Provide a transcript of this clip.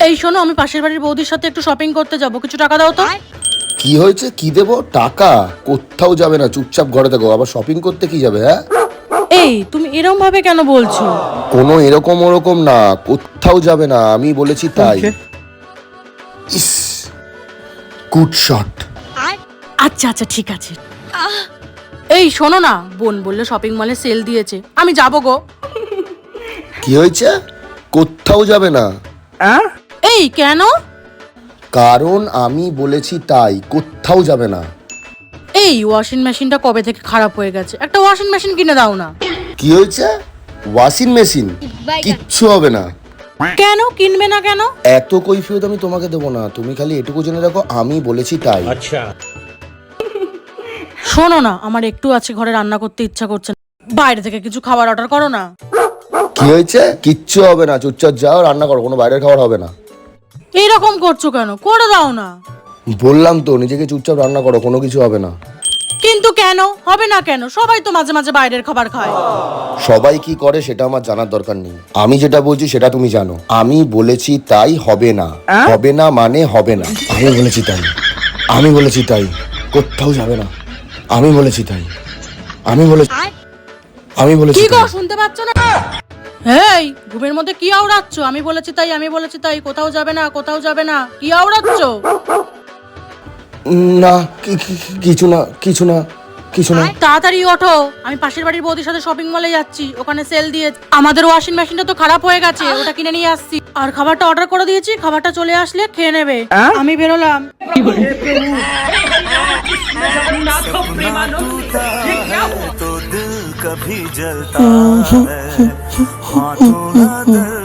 এই শোনো, আমি পাশের বাড়ির বৌদির সাথে একটু শপিং করতে যাব, কিছু টাকা দাও তো। কি হয়েছে? কি দেবো? টাকা? কোথাও যাবে না, চুপচাপ ঘরে থাকো। আবার শপিং করতে কি যাবে? হ্যাঁ, এই তুমি এরকম ভাবে কেন বলছো? কোনো এরকম ওরকম না, কোথাও যাবে না, আমি বলেছি তাই। ইস, গুড শট। আচ্ছা আচ্ছা ঠিক আছে। এই শোনো না, বোন বললো শপিং মলে সেল দিয়েছে, আমি যাবো গো। কি হয়েছে? কোথাও যাবে না? এই কেন? কারণ আমি বলেছি তাই, কোথাও যাবে না। এই ওয়াশিং মেশিনটা কবে থেকে খারাপ হয়ে গেছে, একটা ওয়াশিং মেশিন কিনে দাও না। কি হয়েছে? Washing machine? কিচ্ছু হবে না। কেন কিনবে না কেন? এত কৈফিয়ত আমি তোমাকে দেবো না, তুমি খালি এটুকু জেনে রাখো আমি বলেছি তাই। শোনো না, আমার একটু আছে ঘরে রান্না করতে ইচ্ছা করছে না, বাইরে থেকে কিছু খাবার অর্ডার করো না। কি হয়েছে? কিচ্ছু হবে না, চুপচাপ যাও রান্না করো, কোনো বাইরের খাবার হবে না। এইরকম করছো কেন, করে দাও না। বললাম তো নিজেকে চুপচাপ রান্না করো, কোনো কিছু হবে না। কিন্তু কেন হবে না কেন? সবাই তো মাঝে মাঝে বাইরের খাবার খায়। সবাই কি করে সেটা আমার জানার দরকার নেই, আমি যেটা বলছি সেটা তুমি জানো। আমি বলেছি তাই, হবে না। হবে না মানে হবে না, আমি বলেছি তাই। আমি বলেছি তাই, কোথাও যাবে না। আমি বলেছি তাই। আমি বলেছি কি গো, তাই। শুনতে পাচ্ছ না? এই ঘুমের মধ্যে কি আওড়াচ্ছ? আমি বলেছি তাই, আমি বলেছি তাই, কোথাও যাবে না, কোথাও যাবে না, কি আওড়াচ্ছ? না, কিছু না, কিছু না, কিছু না। তাড়াতাড়ি ওঠো, আমি পাশের বাড়ির বৌদির সাথে শপিং মলে যাচ্ছি, ওখানে সেল দিয়ে আমাদের ওয়াশিং মেশিনটা তো খারাপ হয়ে গেছে, ওটা কিনে নিয়ে আসছি। আর খাবারটা অর্ডার করে দিয়েছি, খাবারটা চলে আসলে খেয়ে নেবে। আমি বেরোলাম। तो दिल कभी जलता है, हाँ थोड़ा दर्द